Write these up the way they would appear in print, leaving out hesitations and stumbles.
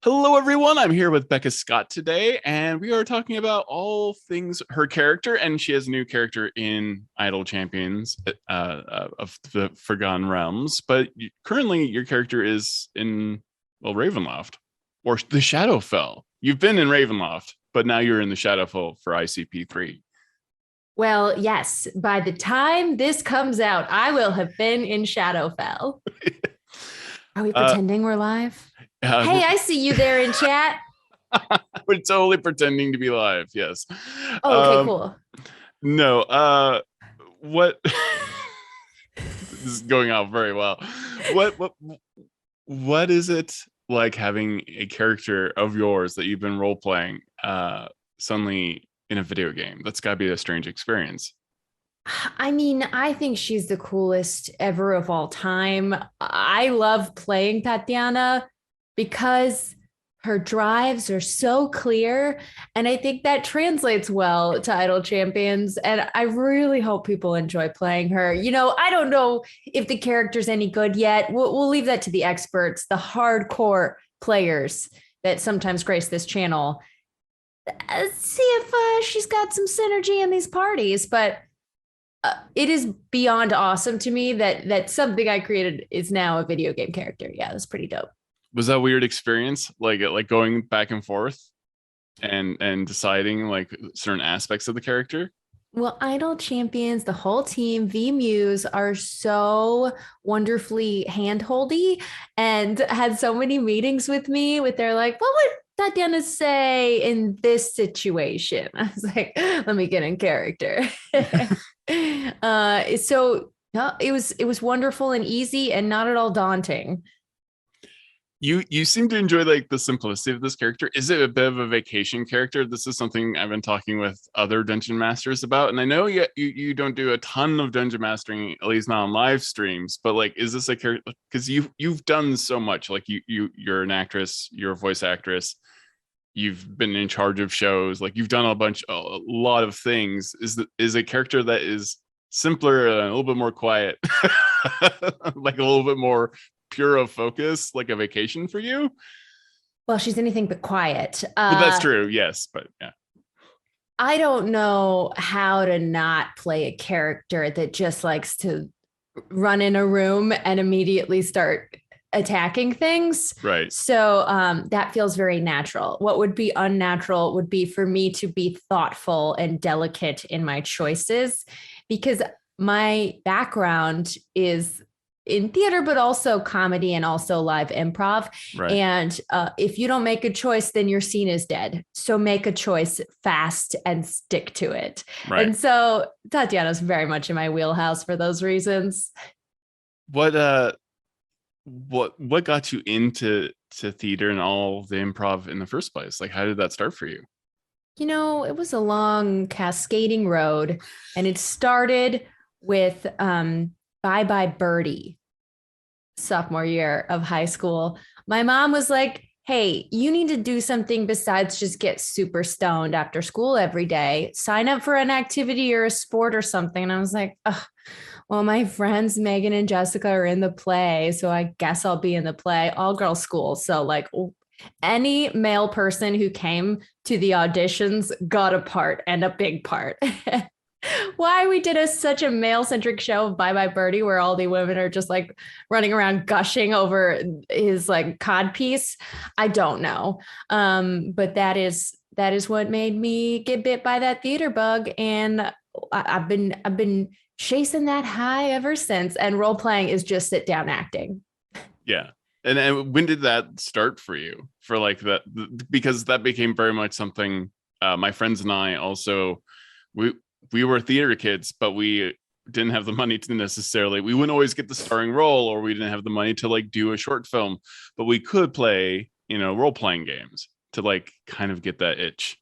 Hello, everyone. I'm here with Becca Scott today, and we are talking about all things her character. And she has a new character in Idol Champions of the Forgotten Realms. But currently, your character is in, well, Ravenloft or the Shadowfell. You've been in Ravenloft, but now you're in the Shadowfell for ICP3. Well, yes, by the time this comes out, I will have been in Shadowfell. Are we uh, pretending we're live? we're, Hey, I see you there in chat. we're totally pretending to be live. Yes. Oh, okay, Um, cool. no. What? This is going out very well. What what is it like having a character of yours that you've been role playing suddenly in a video game? That's got to be a strange experience. I mean, I think she's the coolest ever of all time. I love playing Tatiana because her drives are so clear. And I think that translates well to Idol Champions. And I really hope people enjoy playing her. I don't know if the character's any good yet. We'll leave that to the experts, the hardcore players that sometimes grace this channel. See if she's got some synergy in these parties. But it is beyond awesome to me that something I created is now a video game character. Yeah, that's pretty dope. Was that a weird experience, like going back and forth and deciding like certain aspects of the character? Well, Idol Champions, the whole team, V Muse are so wonderfully handholdy and had so many meetings with me with their like, what would Tatiana say in this situation? I was like, let me get in character. So no, it was wonderful and easy and not at all daunting. You seem to enjoy like the simplicity of this character. Is it a bit of a vacation character? This is something I've been talking with other dungeon masters about, and I know you don't do a ton of dungeon mastering, at least not on live streams. But like, is this a character? Because you've done so much. Like you're an actress, you're a voice actress. You've been in charge of shows. Like you've done a lot of things. Is a character that is simpler and a little bit more quiet, like a little bit more pure of focus, like a vacation for you? Well, she's anything but quiet. Well, that's true. Yes, but yeah. I don't know how to not play a character that just likes to run in a room and immediately start attacking things. Right. So that feels very natural. What would be unnatural would be for me to be thoughtful and delicate in my choices because my background is in theater, but also comedy and also live improv. Right. And if you don't make a choice, then your scene is dead. So make a choice fast and stick to it. Right. And so Tatiana's very much in my wheelhouse for those reasons. What got you into theater and all the improv in the first place? Like how did that start for you? It was a long cascading road, and it started with Bye Bye Birdie, sophomore year of high school. My mom was like, hey, you need to do something besides just get super stoned after school every day. Sign up for an activity or a sport or something. And I was like, oh, well, my friends Megan and Jessica are in the play, so I guess I'll be in the play. All girl school. So like any male person who came to the auditions got a part and a big part. Why we did such a male centric show of Bye Bye Birdie where all the women are just like running around gushing over his like cod piece, I don't know. But that is what made me get bit by that theater bug, and I've been chasing that high ever since. And role playing is just sit down acting. Yeah. And when did that start for you? For like that, because that became very much something my friends and I also we were theater kids, but we didn't have the money to necessarily, we wouldn't always get the starring role, or we didn't have the money to like do a short film, but we could play, role playing games to like kind of get that itch.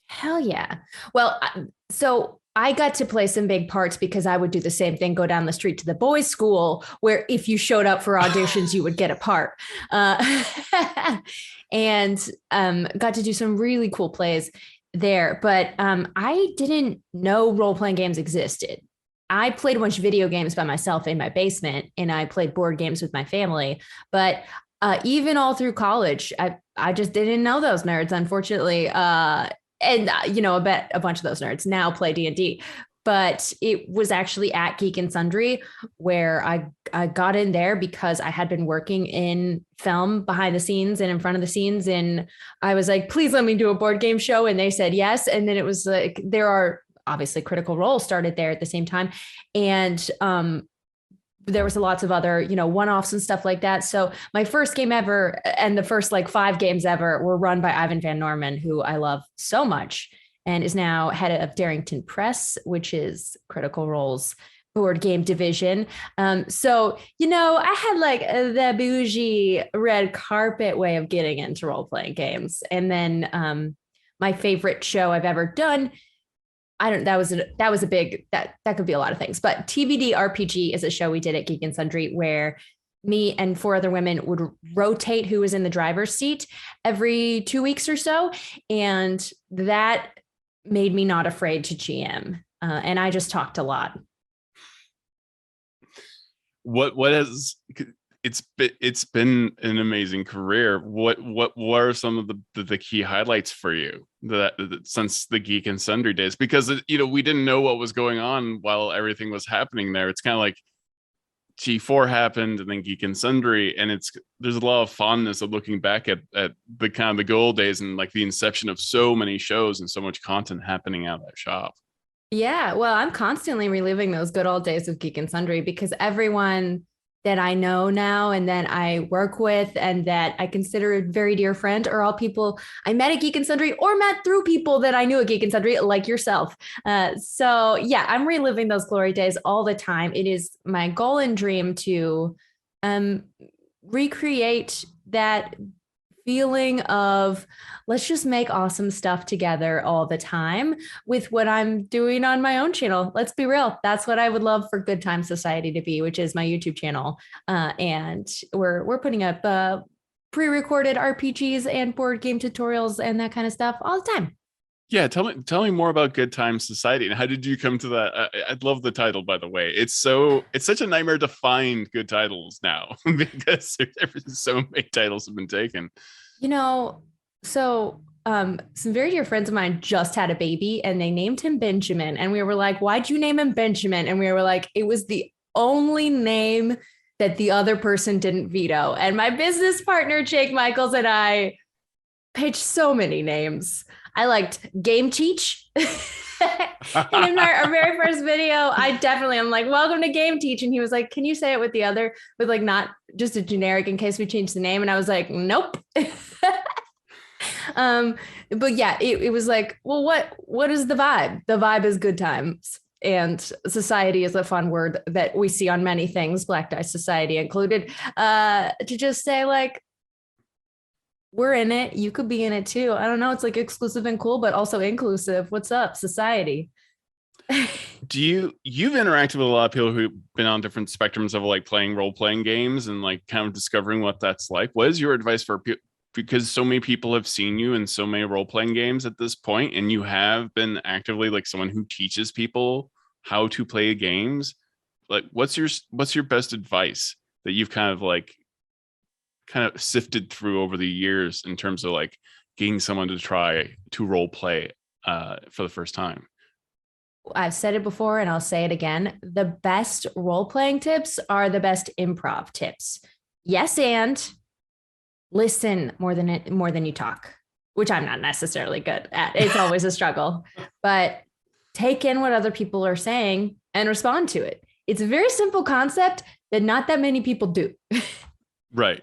Hell yeah. Well, so I got to play some big parts because I would do the same thing, go down the street to the boys' school, where if you showed up for auditions, you would get a part. And got to do some really cool plays there. But I didn't know role-playing games existed. I played a bunch of video games by myself in my basement, and I played board games with my family, but Even all through college, I just didn't know those nerds, unfortunately. A bunch of those nerds now play D&D. But it was actually at Geek and Sundry where I got in there because I had been working in film behind the scenes and in front of the scenes. And I was like, please let me do a board game show. And they said yes. And then it was like, there are obviously Critical Role started there at the same time. And there was lots of other, one-offs and stuff like that. So my first game ever and the first like 5 games ever were run by Ivan Van Norman, who I love so much and is now head of Darrington Press, which is Critical Role's board game division. I had like the bougie red carpet way of getting into role-playing games. And then my favorite show I've ever done, that was a big, that could be a lot of things, but TBD RPG is a show we did at Geek and Sundry where me and 4 other women would rotate who was in the driver's seat every 2 weeks or so. And that made me not afraid to GM. And I just talked a lot. What has it's been an amazing career. What are some of the key highlights for you that since the Geek and Sundry days? Because we didn't know what was going on while everything was happening there. It's kind of like G4 happened and then Geek and Sundry, and there's a lot of fondness of looking back at the kind of the good old days and like the inception of so many shows and so much content happening out of that shop. Yeah, well, I'm constantly reliving those good old days of Geek and Sundry because everyone that I know now and that I work with and that I consider a very dear friend are all people I met at Geek and Sundry or met through people that I knew at Geek and Sundry, like yourself. So yeah, I'm reliving those glory days all the time. It is my goal and dream to recreate that feeling of let's just make awesome stuff together all the time with what I'm doing on my own channel. Let's be real. That's what I would love for Good Time Society to be, which is my YouTube channel. And we're putting up pre-recorded RPGs and board game tutorials and that kind of stuff all the time. Yeah, tell me more about Good Time Society and how did you come to that? I'd love the title, by the way. It's such a nightmare to find good titles now because there's so many titles have been taken. Some very dear friends of mine just had a baby and they named him Benjamin. And we were like, why'd you name him Benjamin? And we were like, it was the only name that the other person didn't veto. And my business partner, Jake Michaels, and I pitched so many names. I liked Game Teach. And in our very first video, I'm like, welcome to Game Teach. And he was like, can you say it with like not just a generic in case we change the name? And I was like, nope. But yeah, it was like, well, what is the vibe? The vibe is good times. And society is a fun word that we see on many things, Black Die Society included, to just say like, we're in it. You could be in it too. I don't know. It's like exclusive and cool, but also inclusive. What's up, society? You've interacted with a lot of people who've been on different spectrums of like playing role-playing games and like kind of discovering what that's like. What is your advice for people? Because so many people have seen you in so many role-playing games at this point, and you have been actively like someone who teaches people how to play games. Like, what's your best advice that you've kind of sifted through over the years in terms of like getting someone to try to role play for the first time? I've said it before and I'll say it again. The best role-playing tips are the best improv tips. Yes, and listen more than you talk, which I'm not necessarily good at. It's always a struggle, but take in what other people are saying and respond to it. It's a very simple concept that not that many people do. Right.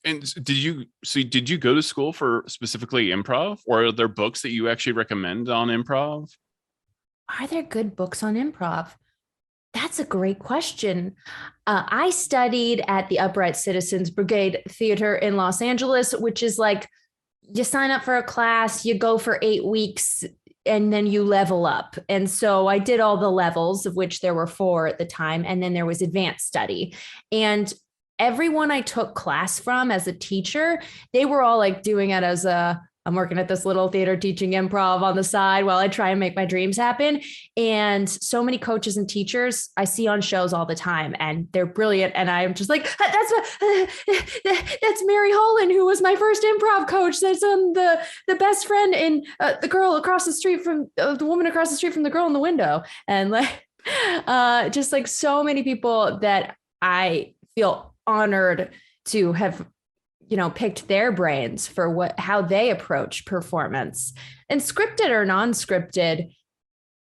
Did you go to school for specifically improv, or are there books that you actually recommend on improv? Are there good books on improv? That's a great question. I studied at the Upright Citizens Brigade Theater in Los Angeles, which is like you sign up for a class, you go for 8 weeks, and then you level up. And so I did all the levels, of which there were 4 at the time. And then there was advanced study. And everyone I took class from as a teacher, they were all like doing it as a I'm working at this little theater teaching improv on the side while I try and make my dreams happen. And so many coaches and teachers I see on shows all the time, and they're brilliant. And I'm just like, that's Mary Holland, who was my first improv coach. That's the best friend in the girl across the street from the woman across the street from the girl in the window. And like, just like so many people that I feel honored to have picked their brains for how they approach performance. And scripted or non-scripted,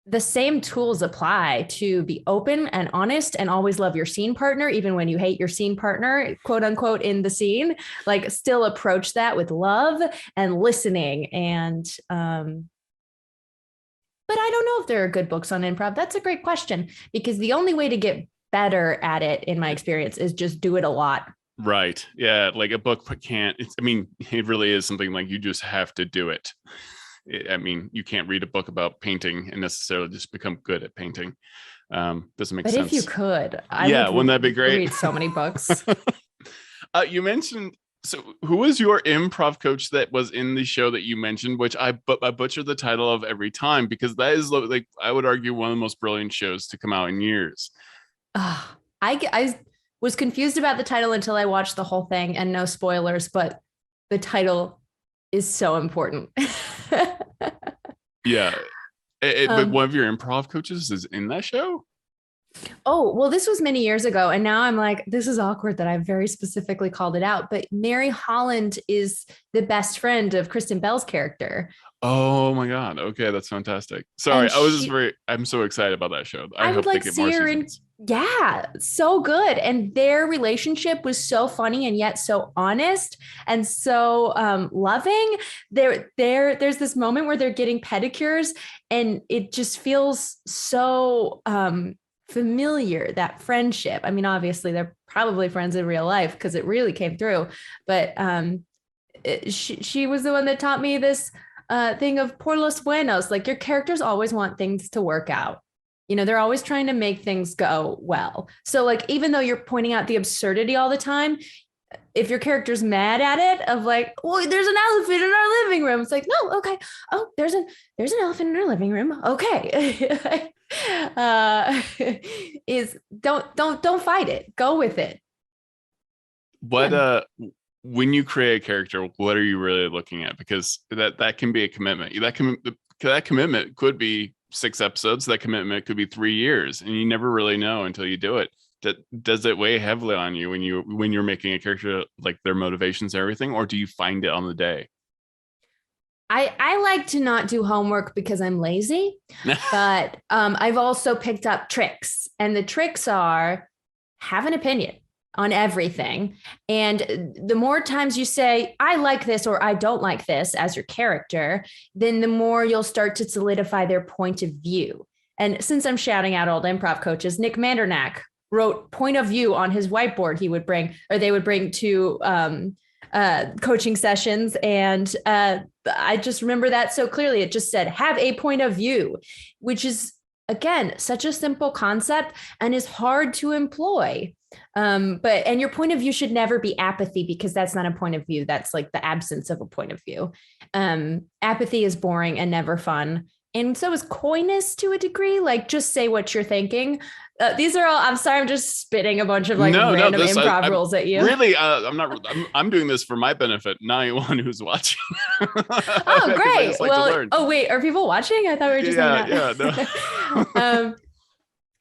the same tools apply to be open and honest and always love your scene partner, even when you hate your scene partner, quote unquote, in the scene. Like, still approach that with love and listening. And but I don't know if there are good books on improv. That's a great question, because the only way to get better at it, in my experience, is just do it a lot. Right. Yeah. Like a book can't, it really is something like you just have to do it. You can't read a book about painting and necessarily just become good at painting. Doesn't make sense. But if you could, wouldn't that be great? Read so many books. You mentioned, so who was your improv coach that was in the show that you mentioned, which I butcher the title of every time, because that is, like, I would argue, one of the most brilliant shows to come out in years. I was confused about the title until I watched the whole thing, and no spoilers, but the title is so important. Yeah. But one of your improv coaches is in that show? Oh, well, this was many years ago. And now I'm like, this is awkward that I very specifically called it out. But Mary Holland is the best friend of Kristen Bell's character. Oh my God. Okay. That's fantastic. Sorry. I'm so excited about that show. I hope they get more seasons. Yeah, so good. And their relationship was so funny and yet so honest and so loving. There's this moment where they're getting pedicures, and it just feels so familiar, that friendship. I mean, obviously they're probably friends in real life because it really came through. But she was the one that taught me this thing of por los buenos. Like, your characters always want things to work out. They're always trying to make things go well. So, like, even though you're pointing out the absurdity all the time, if your character's mad at it, of like, well, there's an elephant in our living room, it's like, no, okay. Oh, there's an elephant in our living room. Okay. Don't fight it. Go with it. What when you create a character, what are you really looking at? Because that can be a commitment. That commitment could be 6 episodes. That commitment could be 3 years, and you never really know until you do it. Does it weigh heavily on you when you're making a character, like their motivations and everything, or do you find it on the day? I like to not do homework because I'm lazy, but I've also picked up tricks, and the tricks are have an opinion on everything. And the more times you say, I like this or I don't like this as your character, then the more you'll start to solidify their point of view. And since I'm shouting out old improv coaches, Nick Mandernack wrote point of view on his whiteboard they would bring to coaching sessions. And I just remember that so clearly. It just said, have a point of view, which is, again, such a simple concept and is hard to employ. And your point of view should never be apathy, because that's not a point of view. That's like the absence of a point of view. Apathy is boring and never fun. And so is coyness to a degree. Like, just say what you're thinking. These are all, I'm sorry, I'm just spitting a bunch of random improv rules at you. Really, I'm doing this for my benefit, not anyone who's watching. Oh, great. Well, wait, are people watching? I thought we were just no.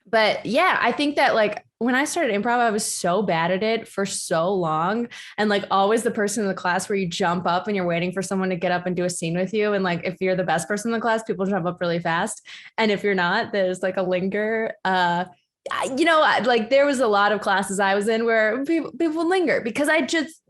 But yeah, I think that, like, when I started improv, I was so bad at it for so long. And like, always the person in the class where you jump up and you're waiting for someone to get up and do a scene with you. And like, if you're the best person in the class, people jump up really fast. And if you're not, there's like a linger. Like, there was a lot of classes I was in where people linger, because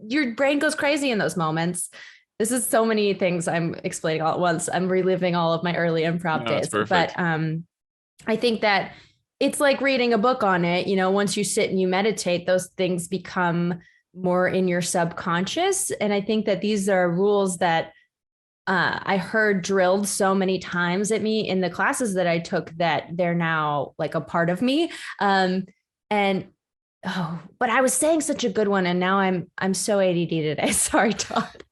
your brain goes crazy in those moments. This is so many things I'm explaining all at once. I'm reliving all of my early improv days. But I think that it's like reading a book on it. Once you sit and you meditate, those things become more in your subconscious. And I think that these are rules that I heard drilled so many times at me in the classes that I took, that they're now like a part of me. But I was saying such a good one, and now I'm so ADD today. Sorry, Todd.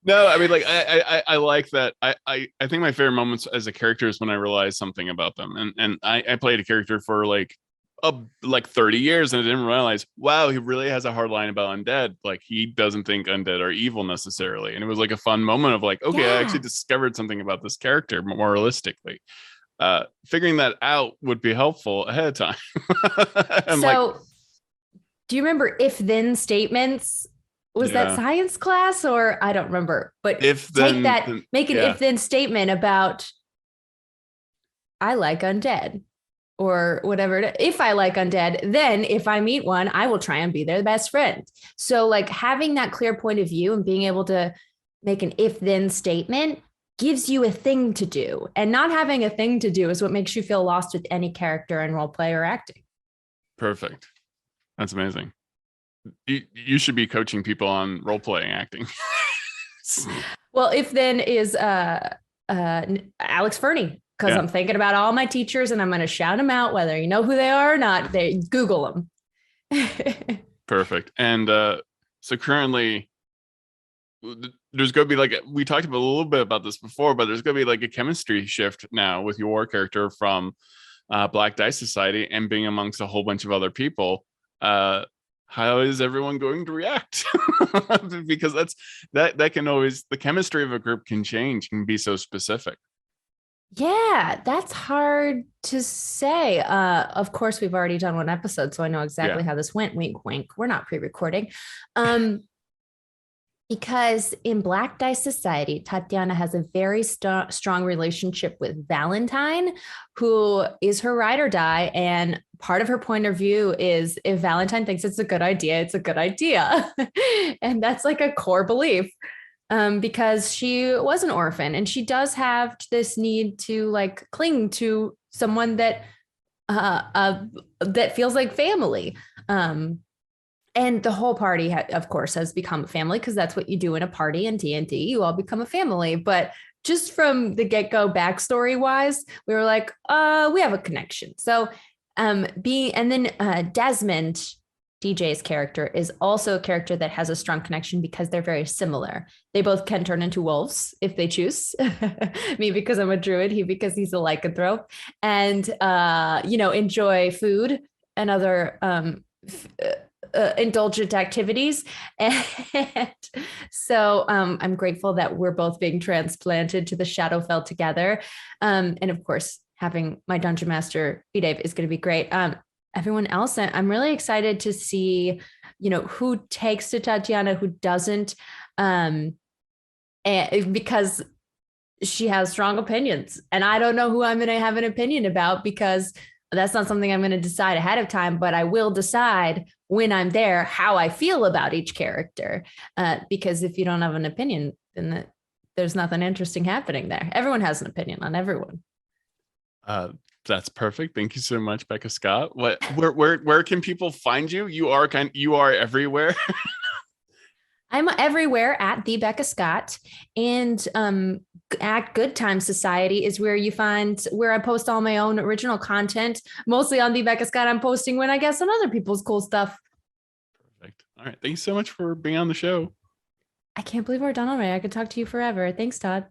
No, I mean, like I like that. I think my favorite moments as a character is when I realize something about them. And I played a character for like 30 years and I didn't realize, wow, he really has a hard line about undead. Like he doesn't think undead are evil necessarily. And it was like a fun moment of like, okay, I actually Yeah. discovered something about this character more realistically. Figuring that out would be helpful ahead of time. I'm like, So, do you remember if then statements? Was that yeah, science class or I don't remember, but if take then, that, then make an yeah, if then statement about I like undead or whatever. If I like undead, then if I meet one, I will try and be their best friend. So, like having that clear point of view and being able to make an if then statement gives you a thing to do. And not having a thing to do is what makes you feel lost with any character in role play or acting. perfect. That's amazing. You should be coaching people on role playing acting. Well, if then is Alex Fernie, because Yeah, I'm thinking about all my teachers and I'm going to shout them out, whether you know who they are or not. They Google them. perfect. And so currently, there's going to be like we talked about a little bit about this before, but there's going to be like a chemistry shift now with your character from Black Dice Society and being amongst a whole bunch of other people. Uh, how is everyone going to react? Because that can always the chemistry of a group can change, can be so specific. Yeah, that's hard to say. Of course, we've already done one episode, so I know Yeah, exactly how this went. Wink, wink. We're not pre-recording. Um, because in Black Dice Society, Tatiana has a very strong relationship with Valentine, who is her ride or die. And part of her point of view is if Valentine thinks it's a good idea, it's a good idea. And that's like a core belief because she was an orphan and she does have this need to like cling to someone that feels like family. Um, and the whole party, of course, has become a family because that's what you do in a party in D&D. You all become a family. But just from the get-go backstory wise, we were like, we have a connection. So and then Desmond, DJ's character, is also a character that has a strong connection because they're very similar. They both can turn into wolves if they choose. Me because I'm a druid, he because he's a lycanthrope, and enjoy food and other indulgent activities. And so I'm grateful that we're both being transplanted to the Shadowfell together. And of course, having my dungeon master, Vidave, is going to be great. Everyone else, I'm really excited to see, who takes to Tatiana, who doesn't, because she has strong opinions. And I don't know who I'm going to have an opinion about because that's not something I'm going to decide ahead of time, but I will decide when I'm there how I feel about each character. Because if you don't have an opinion, then there's nothing interesting happening there. Everyone has an opinion on everyone. uh, that's perfect. Thank you so much, Becca Scott. Where can people find you? You are everywhere. I'm everywhere at the Becca Scott, and at Good Time Society is where you find where I post all my own original content. Mostly on the Becca Scott, I'm posting when I guess on other people's cool stuff. Perfect. All right. Thank you so much for being on the show. I can't believe we're done already. I could talk to you forever. Thanks, Todd.